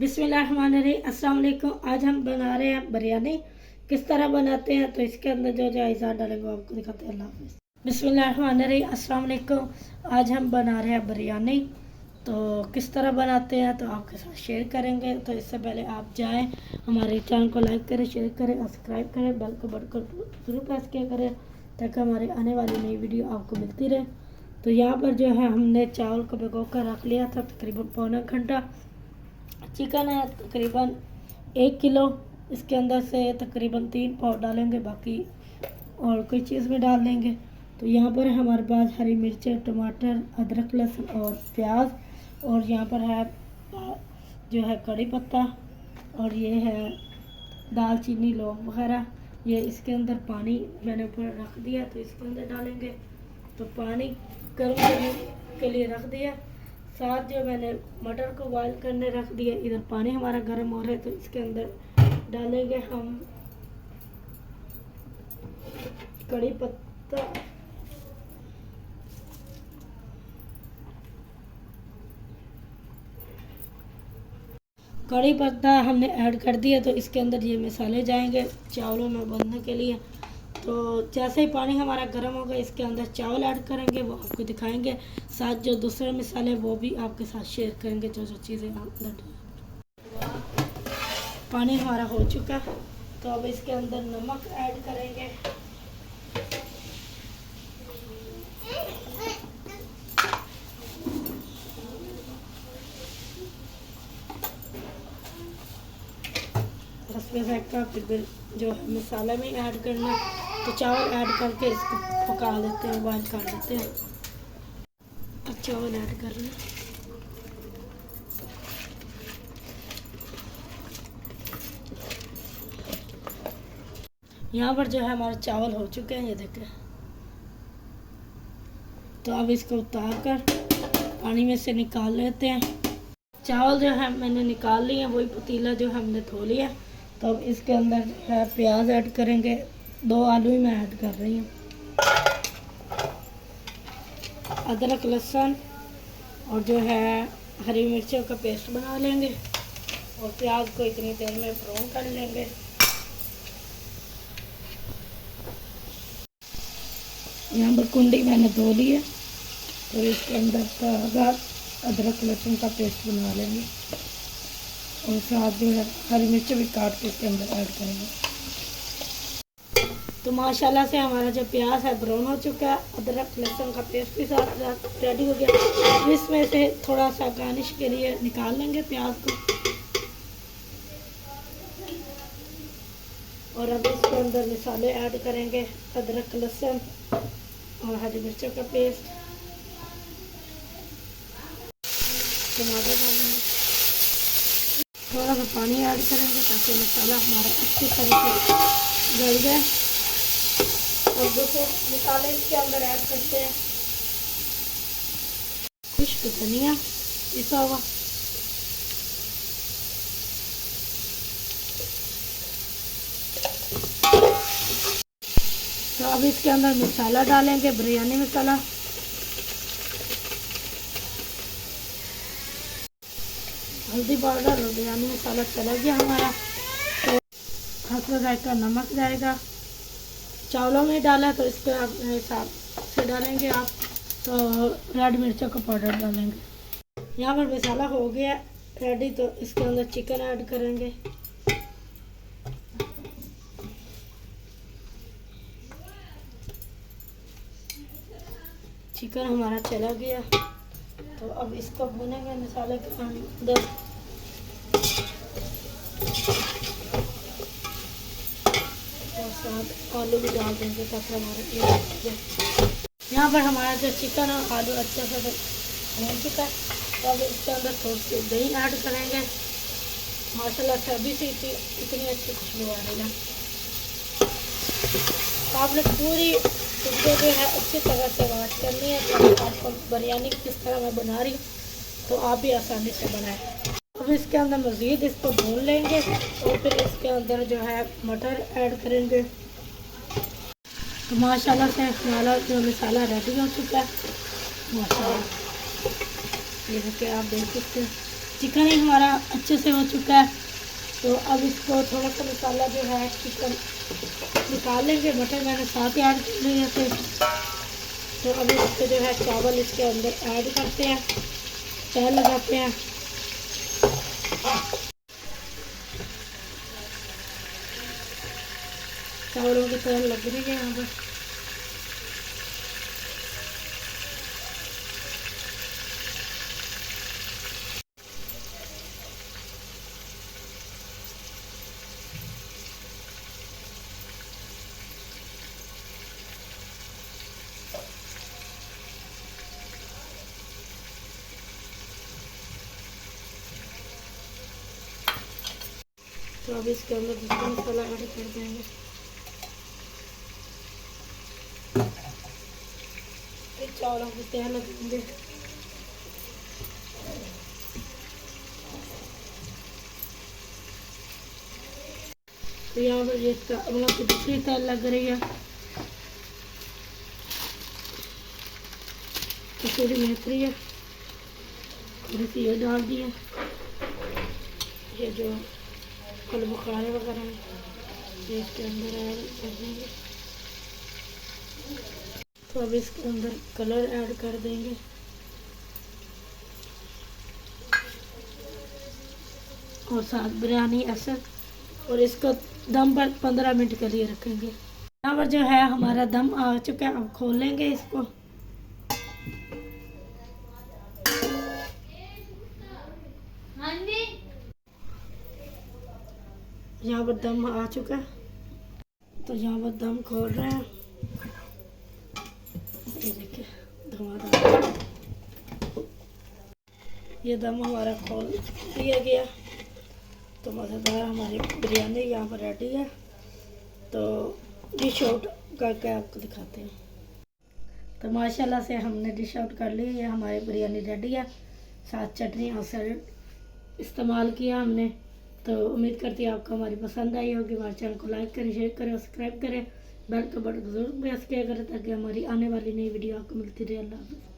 बिस्मिल्लाहिर्रहमानिर्रहीम। अस्सलाम वालेकुम। आज हम बना रहे हैं बिरयानी। किस तरह बनाते हैं तो इसके अंदर जो जो अज़ात डालेंगे वो आपको दिखाते हैं। अल्लाह हाफ़िज़। बिस्मिल्लाहिर्रहमानिर्रहीम। अस्सलाम वालेकुम। आज हम बना रहे हैं बिरयानी। तो किस तरह बनाते हैं तो आपके साथ शेयर करेंगे। तो इससे पहले आप जाएं हमारे चैनल को लाइक करें, शेयर करें, सब्सक्राइब करें, बेल को बढ़कर ज़रूर प्रेस किया करें ताकि हमारे आने वाली नई वीडियो आपको मिलती रहे। तो यहाँ पर जो है हमने चावल को भिगो कर रख लिया था तकरीबन पौना घंटा। चिकन है तकरीबन 1 किलो। इसके अंदर से तकरीबन 3 पाव डालेंगे, बाकी और कोई चीज़ में डाल देंगे। तो यहाँ पर हमारे पास हरी मिर्चें, टमाटर, अदरक, लहसुन और प्याज, और यहाँ पर है जो है कड़ी पत्ता, और ये है दालचीनी, लौंग वगैरह। ये इसके अंदर पानी मैंने ऊपर रख दिया तो इसके अंदर डालेंगे। तो पानी गर्म करने के लिए रख दिया। साथ जो मैंने मटर को बॉयल करने रख दिया, इधर पानी हमारा गर्म हो रहा है तो इसके अंदर डालेंगे हम कड़ी पत्ता, कड़ी पत्ता हमने ऐड कर दिया। तो इसके अंदर ये मसाले जाएंगे चावलों में भरने के लिए। तो जैसे ही पानी हमारा गर्म होगा इसके अंदर चावल ऐड करेंगे, वो आपको दिखाएंगे। साथ जो दूसरे मसाले वो भी आपके साथ शेयर करेंगे, जो जो चीज़ें अंदर। पानी हमारा हो चुका है तो अब इसके अंदर नमक ऐड करेंगे। का फिर जो है मसाला में ऐड करना। तो चावल ऐड करके इसको पका देते हैं, बॉइल कर देते हैं। अब चावल ऐड कर लें। यहाँ पर जो है हमारे चावल हो चुके हैं, ये देखें। तो अब इसको उतार कर पानी में से निकाल लेते हैं। चावल जो है मैंने निकाल लिए हैं, वही पतीला जो हमने धो लिया। तो अब इसके अंदर है प्याज ऐड करेंगे। 2 आलू ही मैं ऐड कर रही हूँ। अदरक, लहसुन और जो है हरी मिर्चों का पेस्ट बना लेंगे, और प्याज को इतनी देर में ब्राउन कर लेंगे। यहाँ पर कुंडी मैंने धो ली है तो इसके अंदर ताज़ा अदरक लहसुन का पेस्ट बना लेंगे, और साथ जो है हरी मिर्च भी काट के इसके अंदर ऐड करेंगे। तो माशाल्लाह से हमारा जो प्याज है ब्राउन हो चुका है। अदरक लहसुन का पेस्ट भी साथ रेडी हो गया। इसमें से थोड़ा सा गार्निश के लिए निकाल लेंगे प्याज को, और अब इसके अंदर मसाले ऐड करेंगे। अदरक, लहसुन और हरी मिर्चों का पेस्ट, टमाटर डालेंगे, थोड़ा सा पानी ऐड करेंगे ताकि मसाला हमारा अच्छी तरीके से गल जाए। और दूसरे मसाले इसके अंदर ऐड करते हैं खुश्क धनिया पिसा हुआ, तो अब इसके अंदर मसाला डालेंगे, बिरयानी मसाला, हल्दी पाउडर और बिरयानी मसाला चला गया हमारा। तो हल्का जायका नमक जाएगा। चावलों में डाला तो इसके अपने हिसाब से डालेंगे आप। तो रेड मिर्चों का पाउडर डालेंगे। यहाँ पर मसाला हो गया रेडी, तो इसके अंदर चिकन ऐड करेंगे। चिकन हमारा चला गया तो अब इसको भूनेंगे मसाले के अंदर। और साथ आलू भी डाल देंगे ताकि हमारे यहाँ पर हमारा जो चिकन और आलू अच्छे से भून चुका है। तो अब इसके अंदर थोड़ी सी दही ऐड करेंगे। माशाल्लाह से अभी से इतनी अच्छी खुशबू आ रही है। तो आपने पूरी इसको जो है अच्छी तरह से वॉश करनी है। तो आपको बिरयानी किस तरह मैं बना रही हूँ तो आप भी आसानी से बनाएं। अब इसके अंदर मज़ीद इसको भून लेंगे और फिर इसके अंदर जो है मटर ऐड करेंगे। तो माशाल्लाह से हमारा जो मसाला रेडी हो चुका है। माशाल्लाह ये देखिए, आप देख सकते हैं चिकन ही हमारा अच्छे से हो चुका है। तो अब इसको थोड़ा सा मसाला जो है चिकन निकाल लेंगे। मटन मैंने साथ ही ऐड कर लिए थे। तो अब इसको जो है चावल इसके अंदर ऐड करते हैं, तय लगाते हैं। चावलों की तरह लग रही है यहाँ पर। तो अब इसके अंदर दूसरा मसाला ऐड कर देंगे। चावलों की तह लगाएंगे। तो यहाँ पर ये चावलों की दूसरी तह लग रही है। कसूरी मेथी है, थोड़ी सी ये डाल दी है। ये जो फल बुखारे वगैरह हैं ये इसके अंदर ऐड कर देंगे। तो अब इसके अंदर कलर ऐड कर देंगे। और साथ बिरयानी एसेंस, और इसको दम पर 15 मिनट के लिए रखेंगे। यहाँ पर जो है हमारा दम आ चुका है। अब खोल लेंगे इसको। यहाँ पर दम आ चुका है। तो यहाँ पर दम खोल रहे हैं। ये देखिए धुआंधार, ये दम हमारा खोल दिया गया। तो मज़ेदार हमारी बिरयानी यहाँ पर रेडी है। तो डिश आउट करके आपको दिखाते हैं। तो माशाल्लाह से हमने डिश आउट कर ली। ये हमारी बिरयानी रेडी है। साथ चटनी और सैलेड इस्तेमाल किया हमने। तो उम्मीद करती है आपको हमारी पसंद आई होगी। हमारे चैनल को लाइक करें, शेयर करें, सब्सक्राइब करें, बेल का बटन ज़रूर प्रेस किया करें ताकि हमारी आने वाली नई वीडियो आपको मिलती रहे। अल्लाह हाफ़िज़।